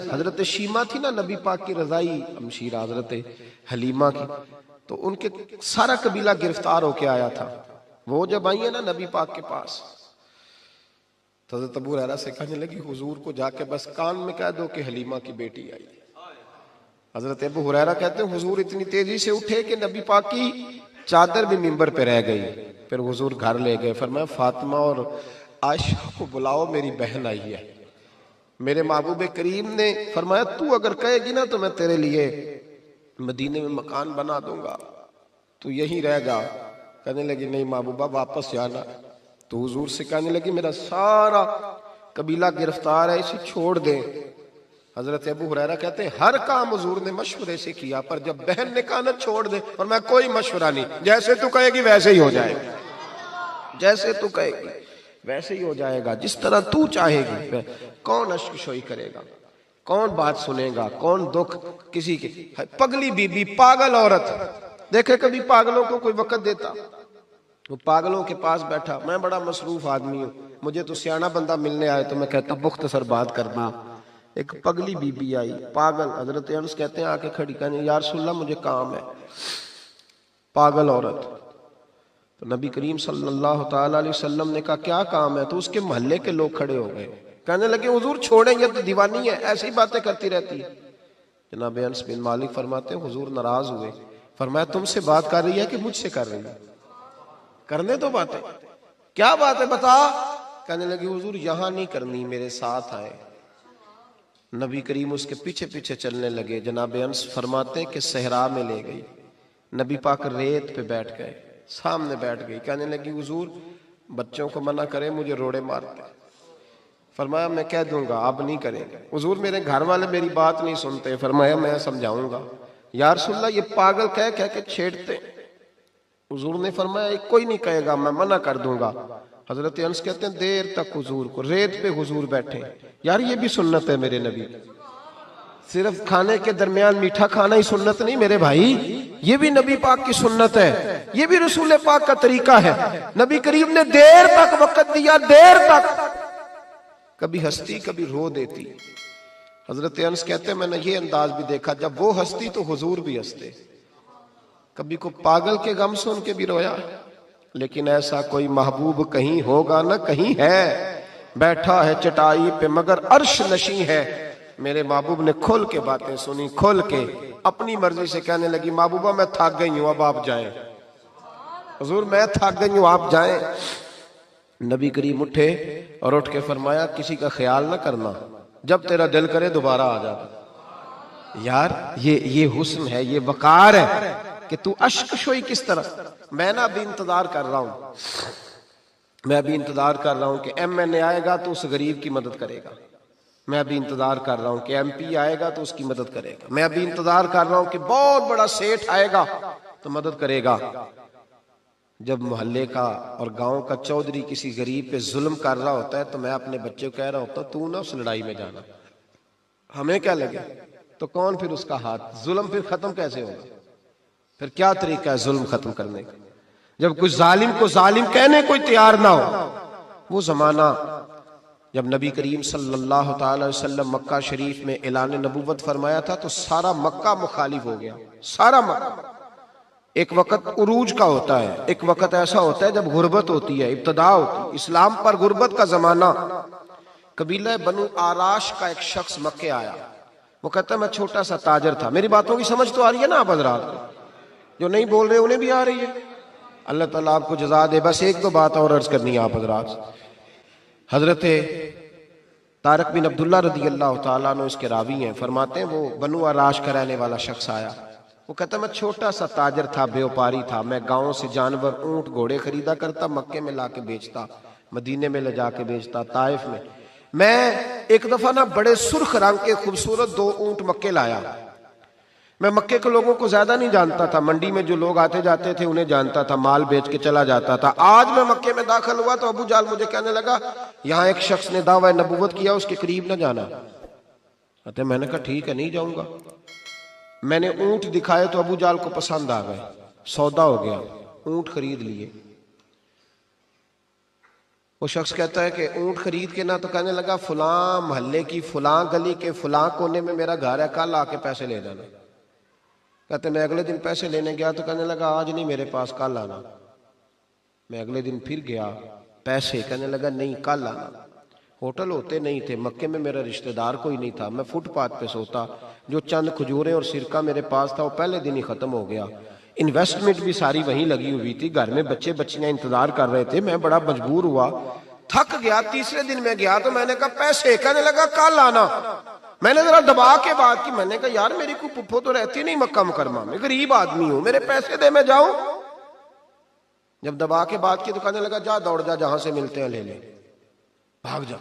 हजरत शीमा थी ना नबी पाक की रजाई हमशीर हजरत हलीमा की, तो उनके सारा कबीला गिरफ्तार होके आया था। वो जब आई है ना नबी पाक के पास, तो हजरत अबू हुरैरा से कहने लगी हुजूर को जाके बस कान में कह दो कि हलीमा की बेटी आई। हजरत अबू हुरैरा कहते हैं हुजूर इतनी तेजी से उठे कि नबी पाक की चादर भी मिंबर पे रह गई। फिर हुजूर घर ले गए, फरमाया फातिमा और आयशा को बुलाओ, मेरी बहन आई है। मेरे महबूब करीम ने फरमाया तू अगर कहेगी ना तो मैं तेरे लिए मदीने में मकान बना दूंगा, तू यहीं रह जा। कहने लगी नहीं महबूबा वापस जाना। तो हुजूर से कहने लगी मेरा सारा कबीला गिरफ्तार है, इसे छोड़ दे। हजरत अबू हुरैरा कहते हैं हर काम हुजूर ने मशवरे से किया, पर जब बहन ने कहा ना छोड़ दे, और मैं कोई मशवरा नहीं, जैसे तू कहेगी वैसे ही हो जाएगा, जैसे तू कहेगी वैसे ही हो जाएगा, जिस तरह तू चाहेगी। कौन अश्कशोई करेगा, कौन बात सुनेगा, कौन दुख किसी के। पगली बीबी, पागल औरत, देखे कभी पागलों को कोई वक्त देता? वो पागलों के पास बैठा, मैं बड़ा मसरूफ आदमी हूँ, मुझे तो सियाना बंदा मिलने आए तो मैं कहता मुख्तसर बात करना। एक पगली बीबी आई, पागल। हजरत अनस कहते हैं आके खड़ी, कहने या रसूलल्लाह मुझे काम है। पागल औरत। तो नबी करीम सल्लल्लाहु ताला अलैहि वसल्लम ने कहा क्या काम है? तो उसके मोहल्ले के लोग खड़े हो गए, कहने लगे हुजूर छोड़ेंगे तो दीवानी है, ऐसी बातें करती रहती है। जनाब अनस बिन मालिक फरमाते हैं हुजूर नाराज हुए, फरमाया तुमसे बात कर रही है कि मुझसे कर रही है? करने दो बातें, क्या बात है बता। कहने लगी हुजूर यहां नहीं करनी, मेरे साथ आए। नबी करीम उसके पीछे पीछे चलने लगे। जनाब अनस फरमाते हैं कि सहरा में ले गई, नबी पाक रेत पे बैठ गए, सामने बैठ गई। कहने लगी हुजूर बच्चों को मना करें, मुझे रोड़े मारते। फरमाया मैं कह दूंगा, अब नहीं करेंगे। हुजूर मेरे घर वाले मेरी बात नहीं सुनते। फरमाया मैं समझाऊंगा। या रसूलल्लाह ये पागल कह कह के छेड़ते। हुजूर ने फरमाया कोई नहीं कहेगा, मैं मना कर दूंगा। हजरत अनस कहते हैं देर तक हुजूर को रेत पे हुजूर बैठे। यार ये भी सुन्नत है मेरे नबी, सिर्फ खाने के दरमियान मीठा खाना ही सुन्नत नहीं मेरे भाई, ये भी नबी पाक की सुन्नत है, ये भी रसूल पाक का तरीका है। नबी करीम ने देर तक वक्त दिया, देर तक, कभी हंसती कभी रो देती। हजरत अनस कहते हैं मैंने ये अंदाज भी देखा, जब वो हंसती तो हुजूर भी हंसते। कभी को पागल के गम सुन के भी रोया। लेकिन ऐसा कोई महबूब कहीं होगा ना कहीं है, बैठा है चटाई पे मगर अर्श नशी है। मेरे महबूब ने खोल के बातें सुनी, खोल के अपनी मर्जी से कहने लगी महबूबा मैं थक गई हूं, अब आप जाएं। हुजूर मैं थक गई हूं, आप जाएं। नबी करीम उठे और उठ के फरमाया किसी का ख्याल ना करना, जब तेरा दिल करे दोबारा आ जा। यार ये हुस्न है, ये वकार है कि तू अश्कशोई किस तरह। मैं ना अभी इंतजार कर रहा हूं, मैं अभी इंतजार कर रहा हूं कि MNA आएगा तो उस गरीब की मदद करेगा। मैं अभी इंतजार कर रहा हूं कि MP आएगा तो उसकी मदद करेगा। मैं अभी इंतजार कर रहा हूं कि बहुत बड़ा सेठ आएगा तो मदद करेगा। जब मोहल्ले का और गांव का चौधरी किसी गरीब पे जुल्म कर रहा होता है तो मैं अपने बच्चे को कह रहा होता तू ना उस लड़ाई में जाना, हमें क्या लगे। तो कौन फिर उसका हाथ, जुल्म फिर खत्म कैसे होगा? फिर क्या तरीका है जुल्म खत्म करने का? जब कुछ जालिम को जालिम कहने कोई तैयार ना हो। वो जमाना जब नबी करीम सल्लल्लाहु ताला अलैहि वसल्लम मक्का शरीफ में ऐलान नबूवत फरमाया था तो सारा मक्का मुखालिफ हो गया, सारा मक्का। एक वक्त उरूज का होता है, एक वक्त ऐसा होता है जब गुर्बत होती है, इब्तदा होती है। इस्लाम पर गुर्बत का जमाना। कबीला बनु आराश का एक शख्स मक्के आया, वो कहता मैं छोटा सा ताजर था। मेरी बातों की समझ तो आ रही है ना आप हज़रात? जो नहीं बोल रहे उन्हें भी आ रही है। अल्लाह ताला आपको जज़ा दे। बस एक दो बात और अर्ज करनी है आप हज़रात। हजरत तारक बिन अब्दुल्ला रदी अल्लाह ताला अन्हु इसके रावी हैं, फरमाते हैं वो बनु आराश का रहने वाला शख्स आया। वो कहता मैं छोटा सा ताजर था, व्यापारी था। मैं गाँव से जानवर ऊंट घोड़े खरीदा करता, मक्के में ला के बेचता, मदीने में ले जाके बेचता, ताइफ में। मैं एक दफा ना बड़े सुर्ख रंग के खूबसूरत 2 ऊंट मक्के लाया। मैं मक्के के लोगों को ज्यादा नहीं जानता था, मंडी में जो लोग आते जाते थे उन्हें जानता था, माल बेच के चला जाता था। आज मैं मक्के में दाखिल हुआ तो अबू जाल मुझे कहने लगा यहाँ एक शख्स ने दावा नबूवत किया, उसके करीब न जाना। अतः मैंने कहा ठीक है नहीं जाऊंगा। मैंने ऊंट दिखाए तो अबू जाल को पसंद आ गए, सौदा हो गया, ऊंट खरीद लिए। वो शख्स कहता है कि ऊंट खरीद के ना, तो कहने लगा फलां मोहल्ले की फलां गली के फलां कोने में मेरा घर है, कल आके पैसे ले जाना। कहते मैं अगले दिन पैसे लेने गया तो कहने लगा आज नहीं मेरे पास, कल आना। मैं अगले दिन फिर गया, पैसे, कहने लगा नहीं कल आना। होटल होते नहीं थे, मक्के में मेरा रिश्तेदार कोई नहीं था, मैं फुटपाथ पे सोता, जो चंद खजूरें और सिरका मेरे पास था वो पहले दिन ही खत्म हो गया। इन्वेस्टमेंट भी सारी वहीं लगी हुई थी, घर में बच्चे बच्चियां इंतजार कर रहे थे, मैं बड़ा मजबूर हुआ, थक गया। तीसरे दिन मैं गया तो मैंने कहा पैसे, कहने लगा कल आना। मैंने जरा दबा के बात की, मैंने कहा यार मेरी कोई पुप्पो तो रहती नहीं मक्का मुकरमा में, गरीब आदमी हूं, मेरे पैसे दे मैं जाऊं। जब दबा के बात की तो कहने लगा जा दौड़ जा, जहां से मिलते हैं ले ले, भाग जा।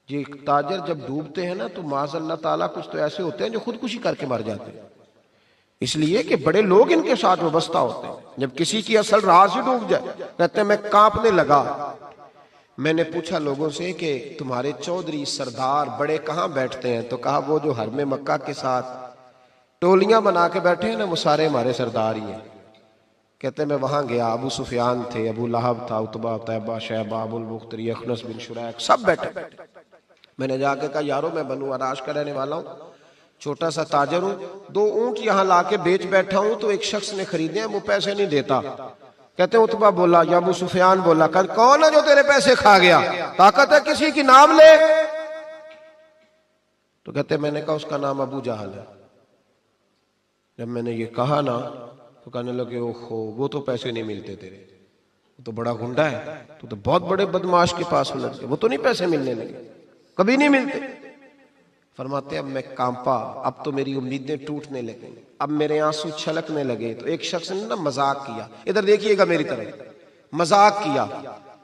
ये ताजर जब डूबते हैं ना तो माज़अल्लाह ताला कुछ तो ऐसे होते हैं जो खुदकुशी करके मर जाते हैं, इसलिए कि बड़े लोग इनके साथ वाबस्ता होते हैं। जब किसी की असल राह से डूब जाए, कहते हैं मैं कांपने लगा। मैंने पूछा लोगों से कि तुम्हारे चौधरी सरदार बड़े कहाँ बैठते हैं, तो कहा वो जो हरमे मक्का के साथ टोलियां बना के बैठे हैं ना, वो सारे हमारे सरदार ही हैं। कहते मैं वहां गया, अबू सुफियान थे, अबू लहब था, उतबा, तैबा, शैबा, अबुल मुख्तरी, अखनस बिन शुरैक, सब बैठे। मैंने जाके कहा यारो मैं बनु अराश का रहने वाला हूँ, छोटा सा ताजर हूं, 2 ऊंट यहाँ लाके बेच बैठा हूं, तो एक शख्स ने खरीदे हैं, वो पैसे नहीं देता। कहते उतबा बोला या अबू सुफियान बोला, कौन है जो तेरे पैसे खा गया, ताकत है किसी की नाम ले। तो कहते मैंने कहा उसका नाम अबू जहल है। जब मैंने ये कहा ना तो कहने लगे ओहो वो तो पैसे नहीं मिलते तेरे, वो तो बड़ा गुंडा है, तो बहुत बड़े बदमाश के पास लग गए, वो तो नहीं पैसे मिलने लगे, कभी नहीं मिलते। फरमाते अब मैं कांपा, अब तो मेरी उम्मीदें टूटने लगी, अब मेरे आंसू छलकने लगे। तो एक शख्स ने ना मजाक किया, इधर देखिएगा मेरी तरफ, मजाक किया।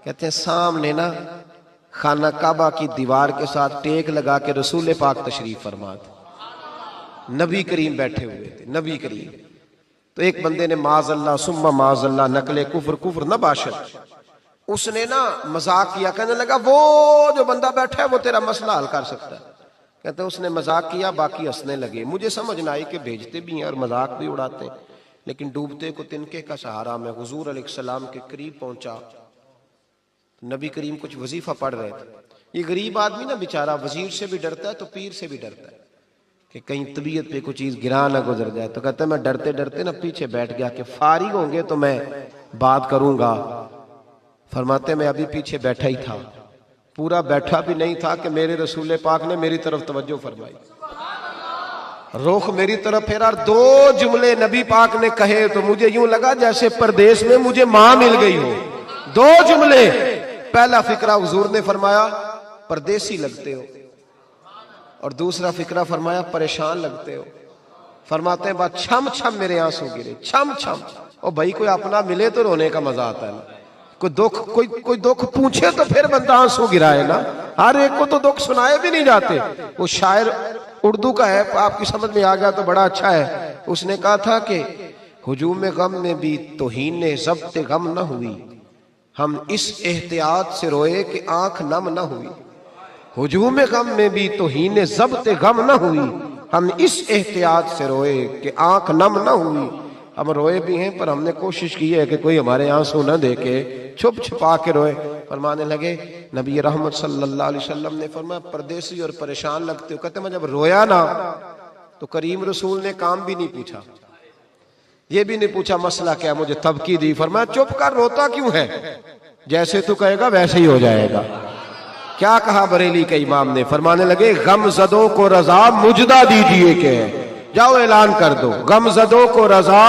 कहते हैं सामने ना खाना काबा की दीवार के साथ टेक लगा के रसूल पाक तशरीफ फरमा थे, नबी करीम बैठे हुए थे, नबी करीम। तो एक बंदे ने माज़अल्लाह सुम्मा माज़अल्लाह नकले कुफ्र कुफ्र न बाशत, उसने ना मजाक किया, कहने लगा वो जो बंदा बैठा है वो तेरा मसला हल कर सकता है। कहते उसने मजाक किया, बाकी हंसने लगे। मुझे समझ ना आई कि भेजते भी हैं और मजाक भी उड़ाते हैं, लेकिन डूबते को तिनके का सहारा। मैं हुजूर अलैहिस्सलाम के करीब पहुंचा, नबी करीम कुछ वजीफा पढ़ रहे थे। ये गरीब आदमी ना बेचारा वजीर से भी डरता है तो पीर से भी डरता है कि कहीं तबीयत पे कोई चीज गिरा ना गुजर जाए। तो कहते मैं डरते डरते ना पीछे बैठ गया कि फारिग होंगे तो मैं बात करूंगा। फरमाते मैं अभी पीछे बैठा ही था, पूरा बैठा भी नहीं था कि मेरे रसूल पाक ने मेरी तरफ तवज्जो फरमाई, रुख मेरी तरफ फेरा, 2 जुमले नबी पाक ने कहे तो मुझे यूं लगा जैसे परदेश में मुझे मां मिल गई हो। 2 जुमले। पहला फिक्रा हुजूर ने फरमाया परदेसी लगते हो, और दूसरा फिक्रा फरमाया परेशान लगते हो। फरमाते हैं बात छम छम मेरे आंसू गिरे, छम छम। और भाई कोई अपना मिले तो रोने का मजा आता है ना, कोई दुख पूछे तो फिर बंदा आंसू गिराए ना, हर एक को तो दुख सुनाए भी नहीं जाते। वो शायर उर्दू का है, आपकी समझ में आ गया तो बड़ा अच्छा है। उसने कहा था कि हुजूम गम में भी तौहीन ज़ब्त गम न हुई, हम इस एहतियात से रोए कि आंख नम न हुई। हुजूम गम में भी तौहीन ज़ब्त गम न हुई, हम इस एहतियात से रोए कि आंख नम न हुई। हम रोए भी हैं पर हमने कोशिश की है कि कोई हमारे आंसू न देखे, छुप छुपा के रोए। फरमाने लगे नबी रहमत सल्लल्लाहु अलैहि वसल्लम ने फरमाया परदेसी और परेशान लगते हो। कहते मैं जब रोया ना तो करीम रसूल ने काम भी नहीं पूछा, ये भी नहीं पूछा मसला क्या, मुझे तबकी दी। फरमाया चुप कर, रोता क्यों है, जैसे तू कहेगा वैसे ही हो जाएगा। क्या कहा बरेली के इमाम ने, फरमाने लगे गमज़दों को रजा मुजदा दीजिए के है, जाओ ऐलान कर दो, गमज़दों को रजा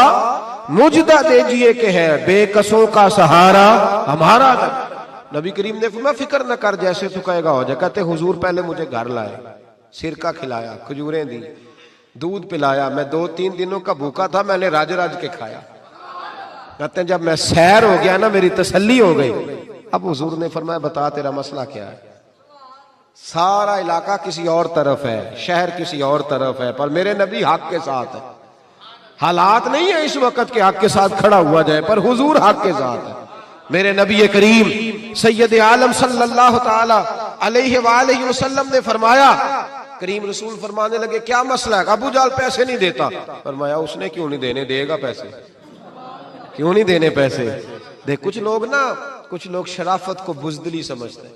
मुजदा दीजिए के है, बेकसों का सहारा हमारा। नबी करीम ने फरमाया फिक्र न कर, जैसे तू कहेगा हो जाए। कहते हुजूर पहले मुझे घर लाए, सिरका खिलाया, खजूरें दी, दूध पिलाया, मैं 2-3 दिनों का भूखा था, मैंने राज राज के खाया। कहते जब मैं सैर हो गया ना, मेरी तसल्ली हो गई। अब हुजूर ने फरमाया बता तेरा मसला क्या है। सारा इलाका किसी और तरफ है, शहर किसी और तरफ है, पर मेरे नबी हक के साथ है। हालात नहीं है इस वक्त के हक के साथ खड़ा हुआ जाए, पर हुजूर हक के साथ है। मेरे नबी करीम सैयद आलम सल्लल्लाहु ताला अलैहि वालैहि वसल्लम ने फरमाया, करीम रसूल फरमाने लगे क्या मसला है। अबू जाल पैसे नहीं देता। फरमाया उसने क्यों नहीं देने, देगा पैसे, क्यों नहीं देने पैसे। देख कुछ लोग ना कुछ लोग शराफत को बुजदिली समझते हैं।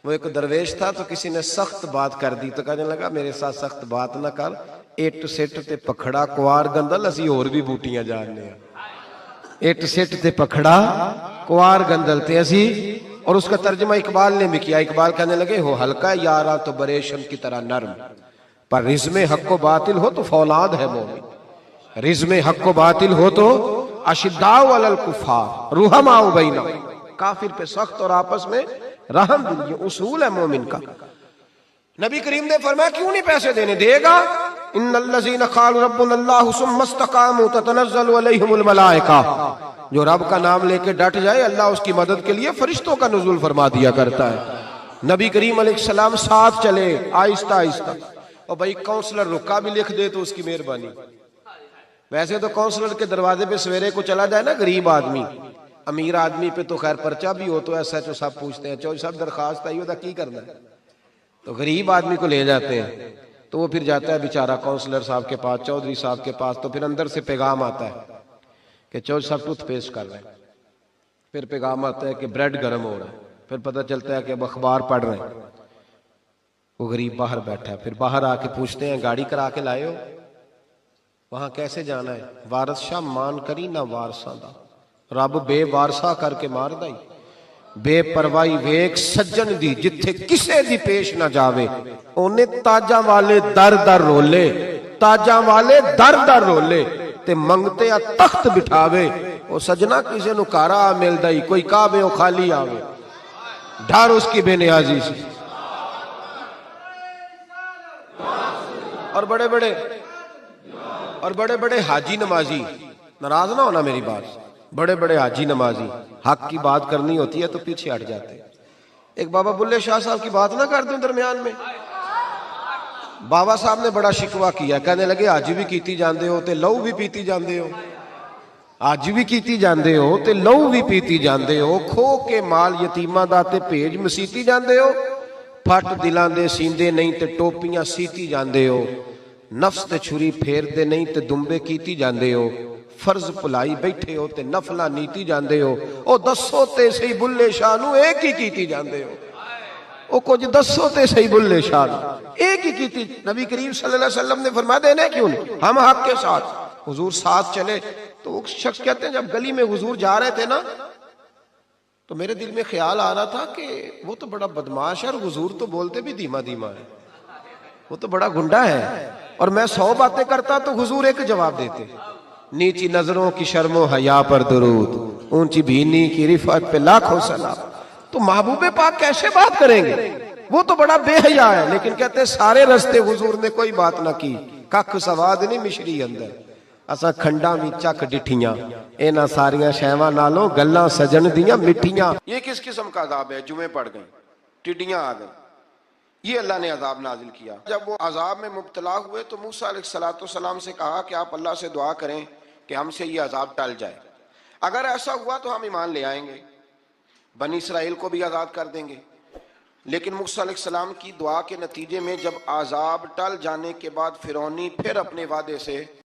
वो एक दरवेश था तो किसी ने सख्त बात कर दी तो कहने लगा मेरे साथ सख्त बात ना कर, इट सिट ते पखड़ा कुआर गंदल असी होर भी बूटियां जानने हैं। इट सिट ते पखड़ा कुआर गंदल ते असी। और उसका तर्जमा इकबाल ने भी किया। इकबाल कहने लगे हो हल्का यारा तो बरेशम की तरह नरम, पर रिज़्मे हक को बातिल हो तो फौलाद है मोमिन। रिज़्मे हक को बातिल हो तो अशिद्दाउ अलल कुफार रुहमाउ बैना, काफिर पे सख्त और आपस में रहम दिल, ये उसूल है मोमिन का। नबी करीम ने फरमाया क्यों नहीं पैसे देने, देगा। इन्नल्लज़ीना क़ालू रब्बुनल्लाहु सुम्मा इस्तक़ामू ततनज़्ज़लु अलैहिमुल मलाइका, जो रब का नाम लेके डट जाए अल्लाह उसकी मदद के लिए फरिश्तों का नुज़ूल फरमा दिया करता है। नबी करीम अलैहिस्सलाम साथ चले आहिस्ता आहिस्ता। और भाई काउंसलर रुका भी लिख दे तो उसकी मेहरबानी। वैसे तो काउंसलर के दरवाजे पे सवेरे को चला जाए ना गरीब आदमी, अमीर आदमी पे तो खैर पर्चा भी हो तो SHO साहब पूछते हैं चौधरी साहब दरखास्त आई होता की करना है, तो गरीब आदमी को ले जाते हैं। तो वो फिर जाता है बेचारा काउंसलर साहब के पास, चौधरी साहब के पास। तो फिर अंदर से पैगाम आता है कि चौधरी साहब टूथपेस्ट कर रहे हैं। फिर पैगाम आता है कि ब्रेड गर्म हो रहा है। फिर पता चलता है कि अब अखबार पढ़ रहे हैं। वो गरीब बाहर बैठा है। फिर बाहर आके पूछते हैं गाड़ी करा के लाए हो, वहां कैसे जाना है? वारस शाह मान करी ना वारसा दा, रब बेवारसा करके मार दाई। बेपरवाही वेख सज्जन दी जिथे किसे दी पेश ना जावे, ओने ताजा वाले दर दर रोले, ताजा वाले दर दर रोले ते मंगते आ तख्त बिठावे। ओ सजना किसे नु कारा मिलदा ही, कोई काबे ओ खाली आवे, डर उसकी बेनियाजी से। और बड़े बड़े हाजी नमाजी, नाराज ना होना मेरी बात, बड़े बड़े हाजी नमाजी हक की बात करनी होती है तो पीछे हट जाते हैं। एक बाबा बुल्ले शाह साहब की बात ना कर दूं दरमियान में। बाबा साहब ने बड़ा शिकवा किया, कहने लगे आज भी कीती जांदे हो ते लहू भी पीती जांदे हो, आज भी कीती जांदे हो ते लहू भी पीती जांदे हो, खो के माल यतीमां दा ते भेज मसीती जांदे हो, फट दिलां दे सींदे नहीं ते टोपियां सीती जांदे हो, नफ्स ते छुरी फेरदे नहीं ते दुंबे कीती जांदे हो, फर्ज भुलाई बैठे हो ते नफला नीती जांदे हो। ओ दसो ते सही बुल्ले शाह नू एक ही कीती जांदे हो, ओ कुछ दसो ते सही बुल्ले शाह नू एक ही कीती। नबी करीम सल्लल्लाहु अलैहि वसल्लम ने फरमाया देने क्यों नहीं, हम हक के साथ। हुजूर साथ चले तो वो शख्स कहते हैं जब गली में हुजूर जा रहे थे ना तो मेरे दिल में ख्याल आ रहा था कि वो तो बड़ा बदमाश है और हुजूर तो बोलते भी धीमा धीमा है, वो तो बड़ा गुंडा है। और मैं 100 बातें करता तो हुजूर एक जवाब देते, नीची नजरों की शर्मो हया पर दुरूद, ऊंची भीनी की रिफत पे लाखों सलाम। तो महबूबे पाक कैसे बात करेंगे, वो तो बड़ा बेहया है। लेकिन कहते सारे रस्ते हुजूर ने कोई बात ना की, कख सवाद नहीं मिश्री अंदर, असा खंडा भी चक डिठियां, इन्हां सारियां शैवां नालों गल्लां सजन दियां मिठियां। ये किस किस्म का अजाब है? जुमे पड़ गई, टिड्डियां आ गई, ये अल्लाह ने अजाब नाजिल किया। जब वो अजाब में मुब्तला हुए तो मूसा अलैहिस्सलाम से कहा कि आप अल्लाह से दुआ करें कि हमसे ये अजाब टल जाए। अगर ऐसा हुआ तो हम ईमान ले आएंगे, बनी इसराइल को भी आज़ाद कर देंगे। लेकिन मूसा अलैहिस्सलाम की दुआ के नतीजे में जब अजाब टल जाने के बाद फिरौनी फिर अपने वादे से